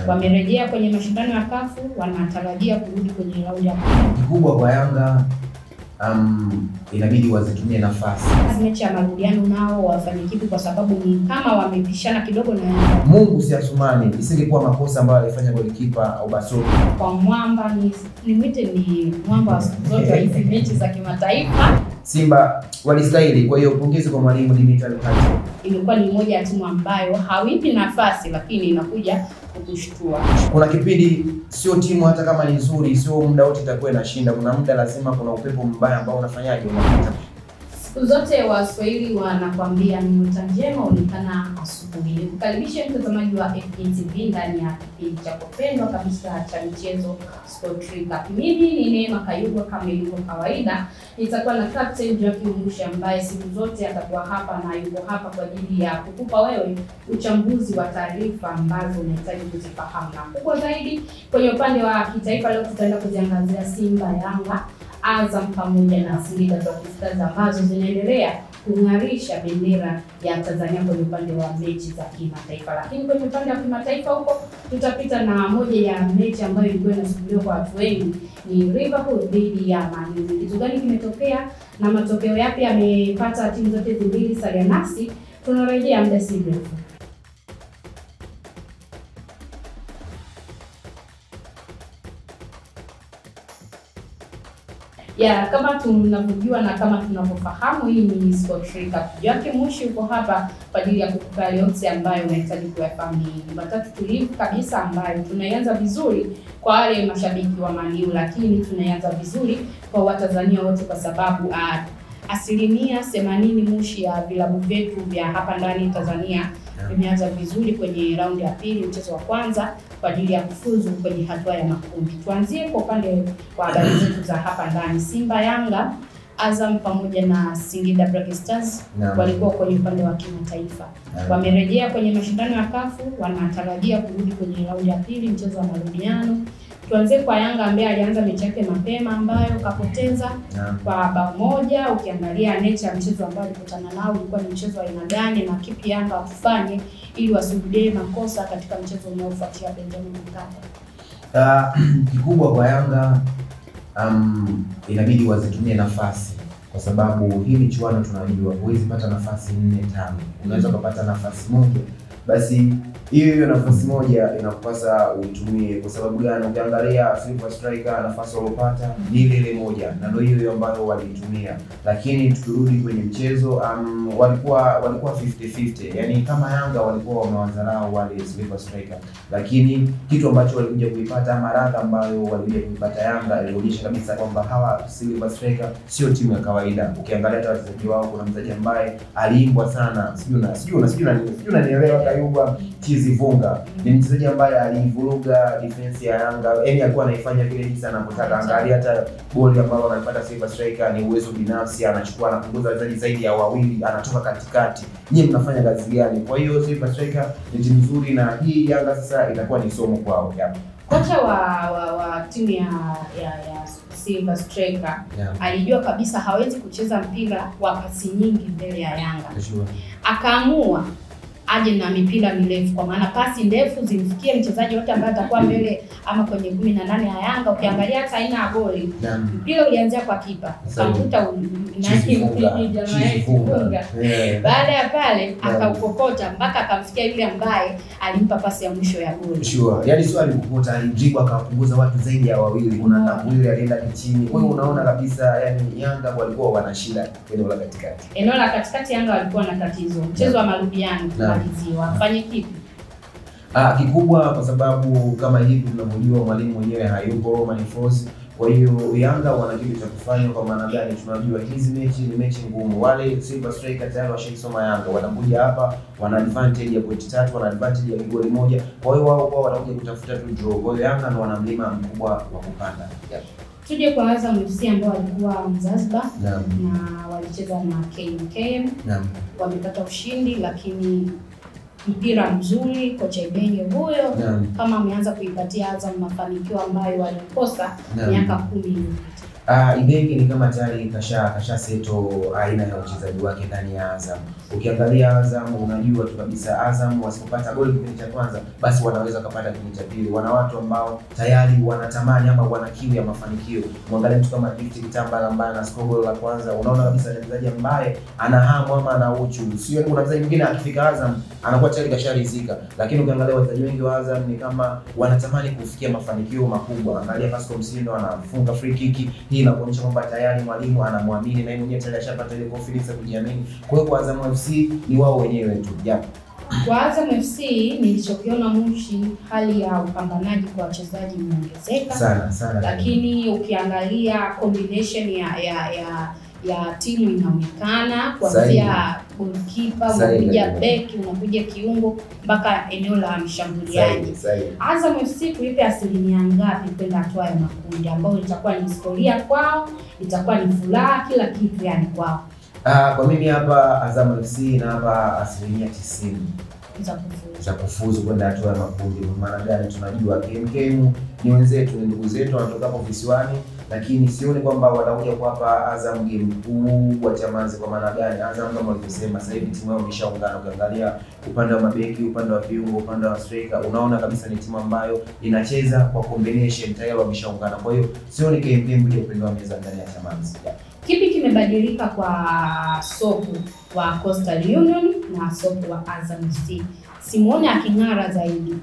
Wamerejea kwenye mashindano ya CAF, wanatarajia kurudi kwenye raundi ya pili. Kikubwa kwa Yanga inabidi wazitumie nafasi. Mechi ya marudiano nao wafanye kitu, kwa sababu ni kama wamepishana kidogo na Yanga. Mungu si Asumani, isingekuwa makosa ambayo alifanya golikipa Obasogo. Kwa mwamba ni mwamba zote hizi mechi za kimataifa. Simba walistahili, kwa hiyo pongezi kwa mwalimu Dimitar Pantev. Ilikuwa ni moja ya timu ambayo hawipi nafasi, lakini inakuja kukushtua. Kuna kipindi sio timu hata kama ni nzuri, sio muda wote itakuwa inashinda. Kuna muda lazima kuna upepo mbaya ambao unafanyaje, unapita. Siku zote Waswahili wanakuambia nyota njema huonekana asubuhi. Nikukaribisha mtazamaji wa FPTV ndani ya kipindi cha kupendwa kabisa cha michezo Sport Recap. Mimi ni Neema Kayugwa, kama ilivyo kawaida. Nitakuwa na Captain Jackie Musha ambaye siku zote atakuwa hapa na yuko hapa kwa ajili ya kukupa wewe uchambuzi wa taarifa ambazo unahitaji kuzifahamu. Na kubwa zaidi kwenye upande wa kitaifa, leo tutaenda kuziangazia Simba, Yanga, Azam pamoja na Singida Black Stars ambazo zinaendelea kung'arisha bendera ya Tanzania kwenye upande wa mechi za kimataifa. Lakini kwenye upande wa kimataifa huko tutapita na moja ya mechi ambayo ilikuwa inasubiriwa kwa watu wengi, ni Liverpool dhidi ya Man United. Kitu gani kimetokea na matokeo yapi yamepata timu zote mbili? Salia nasi, tunarejea muda si mrefu. Kama tunavyojua na kama tunavyofahamu, hii ni Sport Recap. Jackie Mushi uko hapa kwa ajili ya kukupa yote ambayo unahitaji kuyafahamu. Jumatatu tulivu kabisa ambayo tunaianza vizuri kwa wale mashabiki wa Man U, lakini tunaianza vizuri kwa Watanzania wote, kwa sababu asilimia 80 Mushi ya vilabu vyetu vya hapa ndani Tanzania vimeanza vizuri kwenye raundi ya pili, mchezo wa kwanza kwa ajili ya kufuzu kwenye hatua ya makundi. Tuanzie kwa upande wa habari zetu za hapa ndani. Simba, Yanga, Azam pamoja na Singida Black Stars walikuwa kwenye upande wa kimataifa. Wamerejea kwenye mashindano ya CAF, wanatarajia kurudi kwenye raundi ya pili, mchezo wa marudiano. Tuanze kwa Yanga ambaye alianza mechi yake mapema ambayo kapoteza kwa bao moja. Ukiangalia nature ya mchezo ambao alikutana nao ilikuwa ni mchezo wa aina gani na kipi Yanga wafanye ili wasirudie makosa katika mchezo unaofuatia Benjamin Mkapa. Kikubwa kwa Yanga inabidi wazitumie nafasi, kwa sababu hii michuano tunajua huwezi pata nafasi 4-5. Unaweza kupata nafasi moja, basi hiyo nafasi moja inakupasa uitumie. Kwa sababu gani? Ukiangalia Silver Striker nafasi walopata ni ile moja, na ndio hiyo ambayo walitumia. Lakini tukirudi kwenye mchezo walikuwa 50-50. Yaani kama Yanga walikuwa wamewadharau wale Silver Striker, lakini kitu ambacho walikuja kuipata maradha ambayo walikuja kuipata Yanga ilionyesha kabisa kwamba hawa Silver Striker sio timu ya kawaida. Ukiangalia hata wachezaji wao, kuna mchezaji ambaye aliimbwa sana, sijui unanielewa, Kayugwa Chizivunga. Ni mchezaji ambaye alivuruga defense ya Yanga. Yaani alikuwa anaifanya vile jinsi anavyotaka. Angalia hata goli ambalo anapata Silver Striker ni uwezo binafsi, anachukua anapunguza wachezaji zaidi ya wawili, anatoka katikati. Nyinyi mnafanya kazi gani? Kwa hiyo Silver Striker ni timu nzuri, na hii Yanga sasa itakuwa ni somo kwao. Kocha wa timu ya Silver Striker alijua kabisa hawezi kucheza mpira wa pasi nyingi mbele ya Yanga. Akaamua aje na mipira mirefu, kwa maana pasi ndefu zimfikie mchezaji wote ambaye atakuwa mbele ama kwenye 18 ya Yanga. Ukiangalia hata aina ya goli, mpira ulianzia kwa kipa, ukamkuta Chizivunga. Baada ya pale akaukokota mpaka akamfikia yule ambaye alimpa pasi ya mwisho ya goli. Yaani sio alikokota, alidribble akapunguza watu zaidi ya wawili. Kuna Ndambwile alienda chini. Kwa hiyo unaona kabisa yani Yanga walikuwa wana shida eneo la katikati. Eneo la katikati Yanga walikuwa na tatizo. Mchezo wa marudiano kumaliziwa. Afanye kipi? Kikubwa kwa sababu kama hivi tunavyojua mwalimu mwenyewe hayupo, Manifosi. Kwa hiyo Yanga wana kitu cha kufanya. Kwa maana gani? Tunajua hizi mechi ni mechi ngumu. Wale Silver Striker tayari washaisoma Yanga. Wanakuja hapa wana advantage ya point 3, wana advantage ya goli moja. Kwa hiyo wao wanakuja kutafuta tu draw. Kwa hiyo Yanga wana mlima mkubwa wa kupanda. Tuje kwa Azam FC ambao walikuwa Zanzibar na walicheza na KMKM. Wamepata ushindi, lakini mpira mzuri. Kocha Ibenge huyo kama ameanza kuipatia Azam mafanikio ambayo walikosa miaka 10 iliyopita. Ibenge ni kama tayari kasha seto aina ya uchezaji wake ndani ya Azam. Ukiangalia Azam unajua tu kabisa Azam wasipopata goli kipindi cha kwanza basi wanaweza kupata kipindi cha pili. Wana watu ambao tayari wanatamani ama wana kiu ya mafanikio. Muangalie mtu kama Gift Kitambala ambaye ana score goli la kwanza, unaona kabisa ni mchezaji ambaye ana hamu ama ana uchu. Sio kuna mchezaji mwingine akifika Azam anakuwa tayari kasharizika. Lakini ukiangalia wachezaji wengi wa Azam ni kama wanatamani kufikia mafanikio makubwa. Angalia Pascal Msindo anafunga free kick. Hii inaonyesha kwamba tayari mwalimu anamwamini na yeye mwenyewe tayari ashapata ile confidence ya kujiamini. Kwa hiyo kwa Azam FC ni wao wenyewe tu. Kwa Azam FC nilichokiona Mushi, hali ya upambanaji kwa wachezaji imeongezeka sana. Lakini ukiangalia combination ya timu inaonekana kuanzia goalkeeper, unakuja beki, unakuja kiungo mpaka eneo la mshambuliaji. Azam FC tuipe asilimia ngapi kwenda hatua ya makundi ambayo itakuwa ni historia kwao, itakuwa ni furaha, kila kitu yani kwao? Kwa mimi hapa Azam FC na hapa asilimia 90 za kufuzu kwenda hatua ya makundi. Maana gani? Tunajua KMKM ni wenzetu, ni ndugu zetu, wanatoka hapo visiwani, lakini sioni kwamba watakuja kwa hapa Azam game kubwa Chamazi. Kwa maana gani? Azam kama walivyosema sasa hivi timu yao imeshaungana. Ukiangalia upande wa mabeki, upande wa viungo, upande wa striker, unaona kabisa ni timu ambayo inacheza kwa combination, tayari wameshaungana. Kwa hiyo sioni KMKM kuja upande wa meza ndani ya Chamazi. Kipi kimebadilika kwa Sopu wa Coastal Union na Sopu wa Azam FC? Simuone aking'ara zaidi.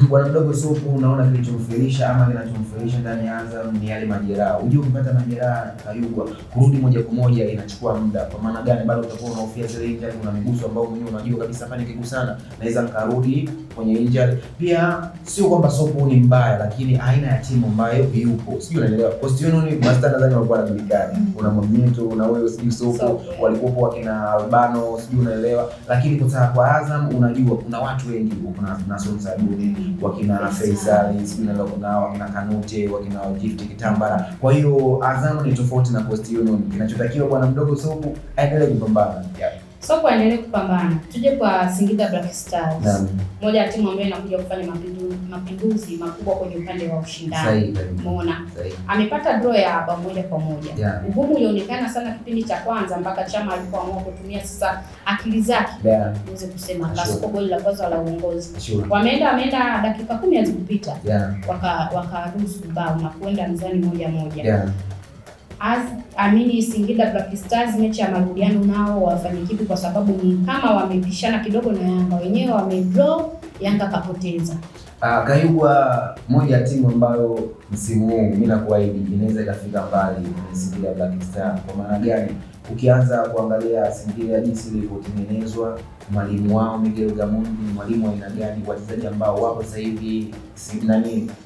Bwana mdogo Sopu, unaona kilichomfilisha ama kinachomfilisha ndani ya Azam ni yale majeraha. Unajua ukipata majeraha Kayugwa, kurudi moja kwa moja inachukua muda. Kwa maana gani? Bado utakuwa unahofia zile injury, una miguso ambao mwenyewe unajua kabisa hapa nikigusana naweza nikarudi kwenye injury. Pia sio kwamba Sopu ni mbaya, lakini aina ya timu ambayo yupo. Sijui unaelewa. Coastal Union master nadhani walikuwa wanajulikana. Una Mwamnyeto, una wewe sijui Sopu, walikuwa wakina Albano, sijui unaelewa. Lakini kwa Azam unajua kuna watu wengi, kuna Sonsa wakina Faisal, sina wakina Kanute, wakina Gift Kitambala. Kwa hiyo Azam ni tofauti na Coastal Union. Kinachotakiwa bwana mdogo Sopu aendelee kupambana. Sopu aendelee kupambana. Tuje kwa Singida Black Stars. Moja ya timu ambayo inakuja kufanya mapinduzi makubwa kwenye upande wa ushindani. Umeona? Amepata draw ya hapa moja kwa moja. Ugumu ulionekana sana kipindi cha kwanza mpaka Chama alipoamua kutumia sasa akili zake. Niweze kusema la goli la kwanza la uongozi. Wameenda dakika 10 hazikupita. Wakaruhusu bao na kuenda mzani 1-1. Singida Black Stars mechi ya marudiano nao wafanye kipi, kwa sababu ni kama wamepishana kidogo na Yanga, wenyewe wamedraw, Yanga kapoteza. Kayugwa moja ya timu ambayo msimu huu mimi nakuahidi inaweza ikafika mbali ni Singida Black Stars. Kwa maana gani? Ukianza kuangalia Singida jinsi ilivyotengenezwa, mwalimu wao Miguel Gamondi ni mwalimu wa aina gani, wachezaji ambao wapo sasa hivi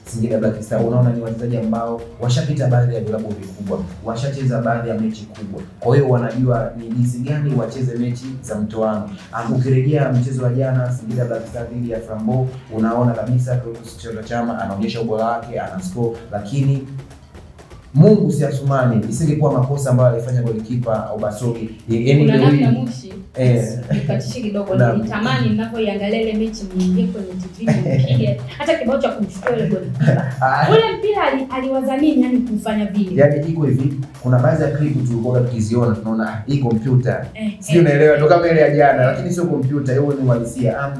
Singida Black Stars, unaona ni wachezaji ambao washapita baadhi ya vilabu vikubwa, washacheza baadhi ya mechi kubwa. Kwa hiyo wanajua ni jinsi gani wacheze mechi za mtoano. Ukirejea mchezo wa jana Singida Black Stars dhidi ya Flambeau, unaona kabisa Clatous Chama anaonyesha ubora wake, ana score, lakini Mungu si Asumani, isingekuwa makosa ambayo alifanya golikipa Obasogi. Kuna namna Mushi nikatishi kidogo, nitamani ninapoiangalia ile mechi niingie kwenye TV nipige hata kibao cha kumshukuru ile golikipa. Ule mpira aliwaza nini yani kufanya vile? Yaani iko hivi, kuna baadhi ya clip tulikuwa tukiziona tunaona hii kompyuta. Sio unaelewa, ndio kama ile ya jana, lakini sio kompyuta, hiyo ni uhalisia.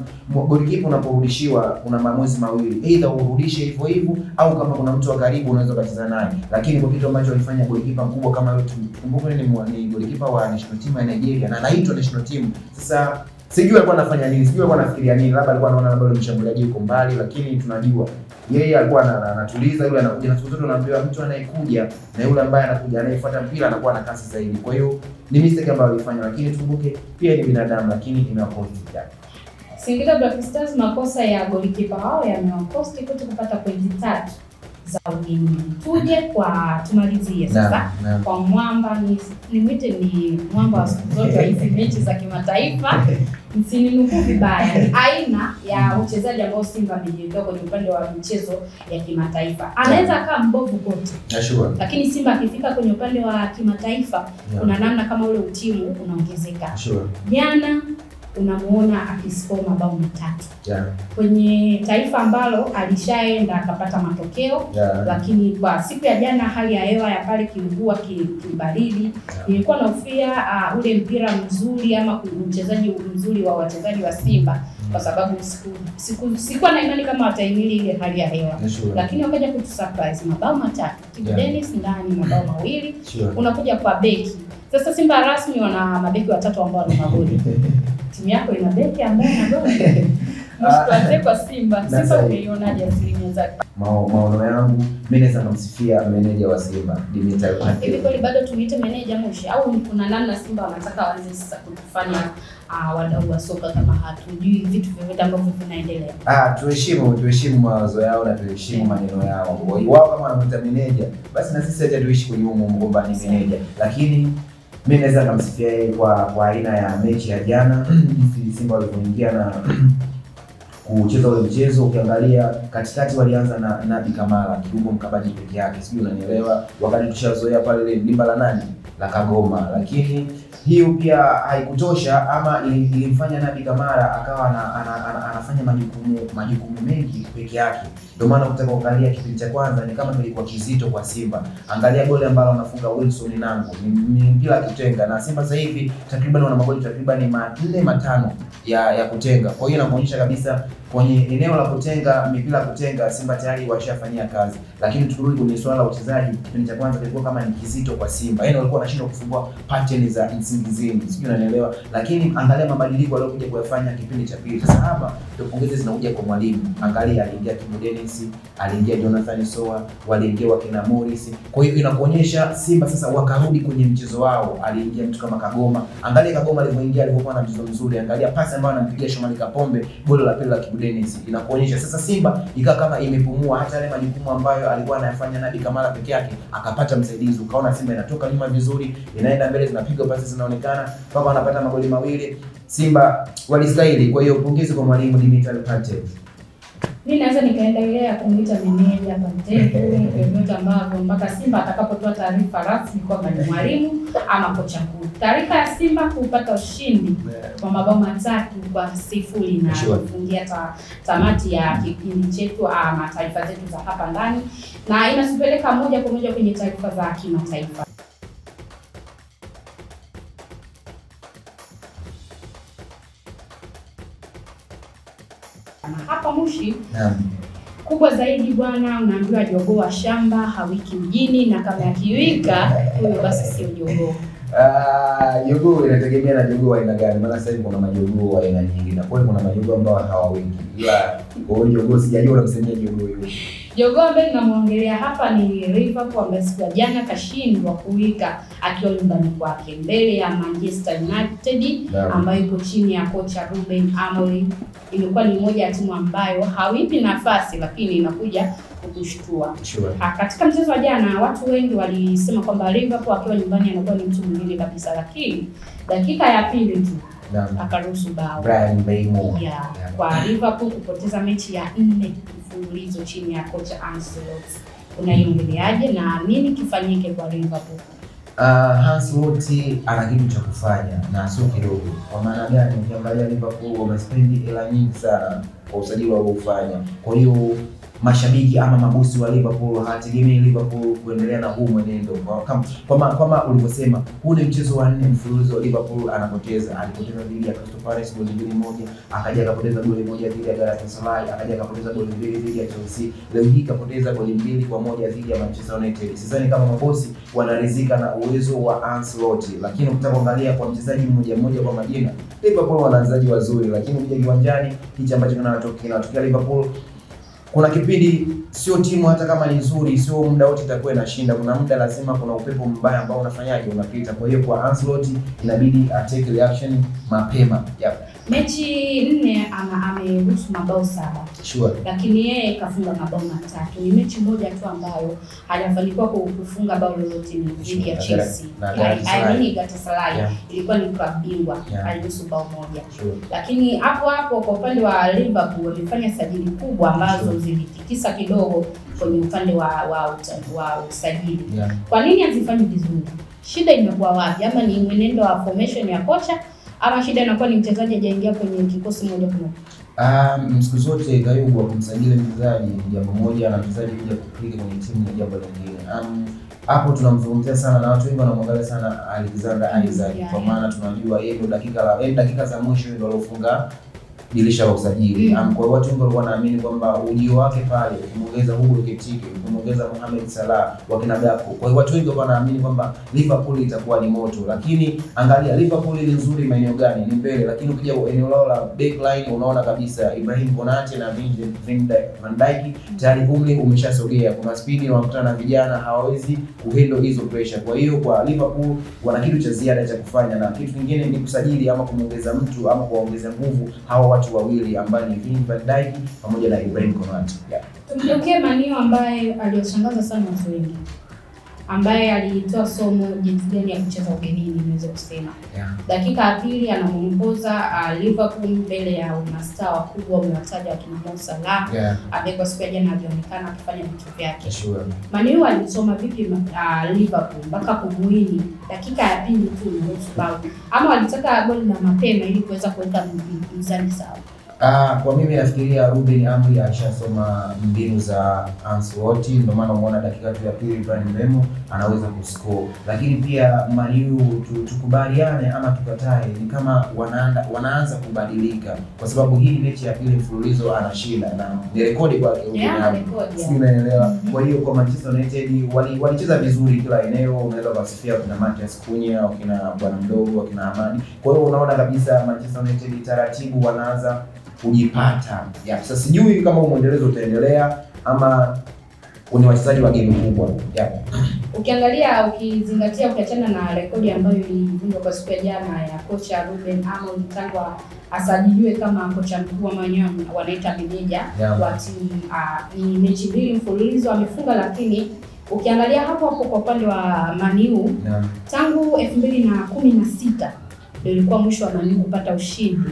Golikipa unaporudishiwa kuna maamuzi mawili, either urudishe hivyo hivyo au kama kuna mtu wa karibu unaweza kucheza naye. Lakini kwa kitu ambacho alifanya golikipa mkubwa kama yule, kumbuka ni golikipa wa national team ya Nigeria na anaitwa national team. Sasa sijui alikuwa anafanya nini, sijui alikuwa anafikiria nini, labda alikuwa anaona labda mshambuliaji yuko mbali, lakini tunajua yeye alikuwa anatuliza, yule anakuja na siku tunaambiwa mtu anayekuja na yule ambaye anakuja anayefuata mpira anakuwa na kasi zaidi. Kwa hiyo ni mistake ambayo alifanya, lakini tukumbuke pia ni binadamu, lakini imewakosti. Singida Black Stars makosa ya golikipa wao yamewakosti kupata pointi 3 za ugenini. Tuje kwa tumalizie sasa kwa mwamba, nimwite ni mwamba wa siku zote wa hizi mechi za kimataifa. Msininukuu vibaya, ni aina ya uchezaji ambao Simba amejitoa kwenye upande wa michezo ya kimataifa. Anaweza akaa mbovu kote, lakini Simba akifika kwenye upande wa kimataifa kuna namna kama ule utimu unaongezeka. Jana unamuona akiscore mabao 3. Kwenye taifa ambalo alishaenda akapata matokeo, lakini kwa siku ya jana hali ya hewa ya pale kilikuwa kibaridi. Nilikuwa nahofia ule mpira mzuri ama mchezaji mzuri wa wachezaji wa Simba, kwa sababu sikuwa na imani kama watahimili ile hali ya hewa. Lakini wakaja kutusurprise mabao 3. Kibu Denis ndani mabao 2. Unakuja kwa beki. Sasa Simba rasmi wana mabeki 3 ambao wana magoli. Timu yako ina beki ambaye ana goli. Msituanze kwa Simba. Simba umeionaje asilimia zake? Maono yangu mimi naweza kumsifia meneja wa Simba Dimitar Pantev. Hivi kweli bado tumiite meneja Moshi au kuna namna Simba wanataka waanze sasa kutufanya wadau wa soka kama hatujui vitu vyote ambavyo vinaendelea? Tuheshimu mawazo yao na tuheshimu maneno yao. Wao kama wanamuita meneja, basi na sisi acha tuishi kwenye huo mgomba ni meneja. Lakini mimi naweza kumsifia yeye kwa aina ya mechi ya jana, jinsi Simba walivyoingia na kucheza ule mchezo. Ukiangalia katikati walianza na Nabi Kamara, kiungo mkabaji peke yake, sijui unanielewa, wakati tushazoea pale ile limba la nani la Kagoma. Lakini hiyo pia haikutosha, ama ilimfanya Nabi Kamara akawa anafanya majukumu mengi peke yake. Ndio maana ukitaka kuangalia kipindi cha kwanza ni kama kilikuwa kizito kwa Simba. Angalia goli ambalo anafunga Wilson Nangu, ni mpira kutenga, na Simba sasa hivi takriban wana magoli takriban 4-5 ya kutenga. Kwa hiyo inaonyesha kabisa kwenye eneo la kutenga, mipira kutenga, Simba tayari washafanyia kazi. Lakini tukirudi kwenye swala la uchezaji, kipindi cha kwanza kilikuwa kama ni kizito kwa Simba. Yaani walikuwa wanashindwa kufungua pattern za insingizini, sijui unanielewa. Lakini angalia mabadiliko waliokuja kuyafanya kipindi cha pili. Sasa hapa ndio pongezi zinakuja kwa mwalimu. Angalia aliingia Kibu Denis, aliingia Jonathan Soa, waliingia wakina Morris. Kwa hiyo inakuonyesha Simba sasa wakarudi kwenye mchezo wao. Aliingia mtu kama Kagoma. Angalia Kagoma alivyoingia, alivyokuwa na mchezo mzuri. Angalia pasi ambayo anampigia Shomari Kapombe, goli la pili la Kibu Denis. Inakuonyesha sasa Simba ikawa kama imepumua, hata yale majukumu ambayo alikuwa anayafanya Nabi Kamara peke yake akapata msaidizi. Ukaona Simba inatoka nyuma vizuri, inaenda mbele, zinapiga pasi zinaonekana, mpaka wanapata magoli 2. Simba walistahili. Kwa hiyo pongezi kwa mwalimu Dimitar Pantev. Mimi naweza nikaendelea kumuita meneja Pantev yote ambavyo mpaka Simba atakapotoa taarifa rasmi kwamba ni mwalimu ama kocha mkuu. Taarifa ya Simba kupata ushindi kwa mabao 3-0 na kufungia tamati ya kipindi chetu ama taarifa zetu za hapa ndani, na inasupeleka moja kwa moja kwenye taarifa za kimataifa. Hapa Moshi kubwa zaidi bwana, unaambiwa jogoo wa shamba hawiki mjini, na kama yakiwika huyo basi sio jogoo. Jogoo inategemea na jogoo aina gani. Maana sasa hivi kuna majogoo aina nyingi, na kwa hiyo kuna majogoo ambao hawawiki. Ila kwa hiyo jogoo sijajua unamsemea jogoo hiyo. Jogoo ambaye tunamwongelea hapa ni Liverpool, ambaye siku ya jana kashindwa kuwika akiwa nyumbani kwake mbele ya Manchester United ambayo iko chini ya kocha Ruben Amorim. Ilikuwa ni moja ya timu ambayo hawipi nafasi, lakini inakuja kukushtua. Katika mchezo wa jana watu wengi walisema kwamba Liverpool akiwa nyumbani anakuwa ni mtu mwingine kabisa, lakini dakika ya pili tu akaruhusu bao. Bryan Mbeumo. Kwa Liverpool kupoteza mechi ya 4 mfululizo chini ya kocha Ancelotti. Unaiongeleaje na nini kifanyike kwa Liverpool? Ancelotti ana kitu cha kufanya na sio kidogo. Kwa maana gani? Ukiangalia Liverpool wamespendi hela nyingi sana kwa usajili waliofanya. Kwa hiyo mashabiki ama mabosi wa Liverpool hategemei Liverpool kuendelea na huu mwenendo. Kama ulivyosema, huu ni mchezo wa 4 mfululizo Liverpool anapoteza. Alipoteza dhidi ya Crystal Palace goli 2-1, akaja akapoteza goli 1 dhidi ya Galatasaray, akaja akapoteza goli 2 dhidi ya Chelsea. Leo hii kapoteza goli 2-1 dhidi ya Manchester United. Sidhani kama mabosi wanaridhika na uwezo wa Ancelotti, lakini ukitaka kuangalia kwa mchezaji mmoja kwa majina, Liverpool wana wachezaji wazuri, lakini ukija kiwanjani hichi ambacho kinatokea Liverpool, kuna kipindi sio timu hata kama ni nzuri, sio muda wote itakuwa inashinda. Kuna muda lazima kuna upepo mbaya ambao unafanyaje, unapita. Kwa hiyo kwa Ancelotti inabidi atake reaction mapema. Mechi 4 ameruhusu mabao 7. Lakini yeye kafunga mabao 3. Ni mechi moja tu ambayo hajafanikiwa kufunga bao lolote, ni dhidi ya Chelsea. Galatasaray ilikuwa ni club bingwa, aliruhusu bao 1. Lakini hapo kwa upande wa Liverpool walifanya sajili kubwa ambazo zilitikisa kidogo kwenye upande wa usajili. Kwa nini hazifanyi vizuri? Shida imekuwa wapi? Ama ni mwenendo wa formation ya kocha ama shida inakuwa ni mchezaji hajaingia kwenye kikosi moja kwa moja? Siku zote Kayugwa kumsajili mchezaji ni jambo moja, na mchezaji kuja kuklika kwenye timu ni jambo lingine. Hapo tunamzungumzia sana na watu wengi wanamwangalia sana Alexander Isaac, kwa maana tunajua yeye ndo dakika za mwisho ndio alofunga dirisha la usajili. Kwa hiyo watu wengi walikuwa wanaamini kwamba ujio wake pale ukimuongeza Hugo Ekitike, ukimuongeza Mohamed Salah, wakina Gakpo. Kwa hiyo watu wengi walikuwa wanaamini kwamba Liverpool itakuwa ni moto. Lakini angalia Liverpool ni nzuri maeneo gani? Ni mbele, lakini ukija eneo lao la backline unaona kabisa Ibrahim Konate na Van Dijk tayari umri umeshasogea. Kuna speed wanakutana na vijana hawawezi kuhandle hizo pressure. Kwa hiyo kwa Liverpool wana kitu cha ziada cha kufanya, na kitu kingine ni kusajili ama kumuongeza mtu ama kuongeza nguvu hawa watu wawili ambao ni Van Dijk pamoja na Ibrahim Konate. Tumjokee Manio ambaye aliyoshangaza sana watu wengi, ambaye alitoa somo jinsi gani ya kucheza ugenini, niweze kusema. Dakika ya pili anamuongoza Liverpool mbele ya mastaa wakubwa umewataja wakina Mo Salah. Kwa siku ya jana alionekana akifanya vitu vyake. Manio alisoma vipi Liverpool mpaka kumuini dakika ya pili tu nusu bao, ama walitaka goli la mapema ili kuweza kuweka mizani sawa? Kwa mimi nafikiria Ruben Amorim alishasoma mbinu za Ancelotti, ndio maana umeona dakika ya pili Bryan Mbeumo anaweza kuscore. Lakini pia Manio tukubaliane ama tukatae, ni kama wanaanza kubadilika, kwa sababu hii mechi ya pili mfululizo anashinda na ni rekodi kwake Ruben Amorim. Sio, unaelewa? Kwa hiyo kwa Manchester United walicheza vizuri kila eneo, unaweza kusifia kuna Matheus Cunha, kina bwana mdogo, kina Amadi. Kwa hiyo unaona kabisa Manchester United taratibu wanaanza kujipata. Sasa sijui kama muendelezo utaendelea ama ni wachezaji wa game kubwa. Ukiangalia, ukizingatia, ukiachana na rekodi ambayo ilivunjwa kwa siku ya jana ya kocha Ruben Amorim tangu asajiliwe kama kocha mkuu wa Manchester wanaita meneja wa timu, ni mechi 2 mfululizo amefunga. Lakini ukiangalia hapo kwa upande wa Manio tangu 2016 ndio ilikuwa mwisho wa Manio kupata ushindi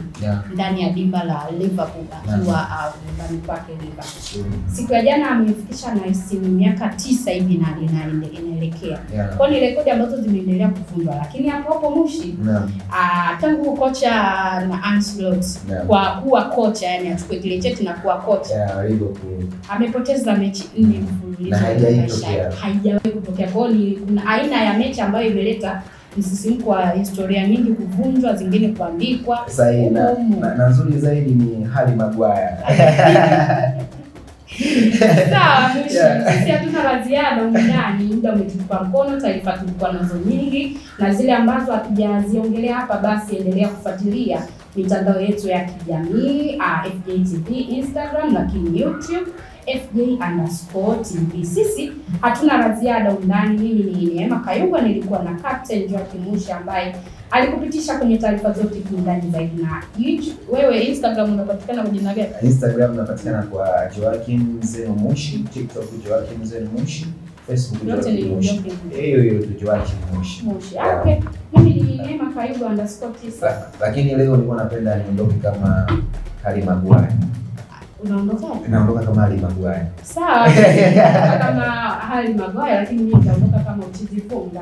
ndani ya dimba la Liverpool akiwa nyumbani kwake Liverpool. Siku ya jana amefikisha na isimu miaka 9 hivi na inaelekea. Kwa ni rekodi ambazo zimeendelea kuvunjwa. Lakini hapo Mushi tangu kocha na Ancelotti kwa kuwa kocha, yani achukue kile cheti na kuwa kocha Liverpool amepoteza mechi 4 mfululizo, haijawahi kutokea. Kwa hiyo kuna aina ya mechi ambayo imeleta msisimko wa historia nyingi kuvunjwa, zingine kuandikwa. Na nzuri zaidi ni Harry Maguire. Sawa, sisi hatuna la ziada ndani, muda umetupa mkono. Taarifa tulikuwa nazo nyingi, na zile ambazo hatujaziongelea hapa basi endelea kufuatilia mitandao yetu ya kijamii FJTV Instagram, lakini YouTube FJ_TV. Sisi hatuna la ziada undani. Mimi ni Neema Kayugwa, nilikuwa na Captain Joakim Musha ambaye alikupitisha kwenye taarifa zote kindani zaidi. Na YouTube, wewe Instagram unapatikana kwa jina gani? Instagram unapatikana kwa Joakim Zeno Mushi, TikTok Joakim Zeno Mushi, Facebook Joakim Mushi. Hiyo tu Joakim Mushi. Okay. Mimi ni Neema Kayugwa_tisa. Lakini leo nilikuwa napenda niondoke kama Harry Maguire. Unaondoka kama Harry Maguire. Sawa. Kama Harry Maguire, lakini mimi nitaondoka kama Uchizi Ponga.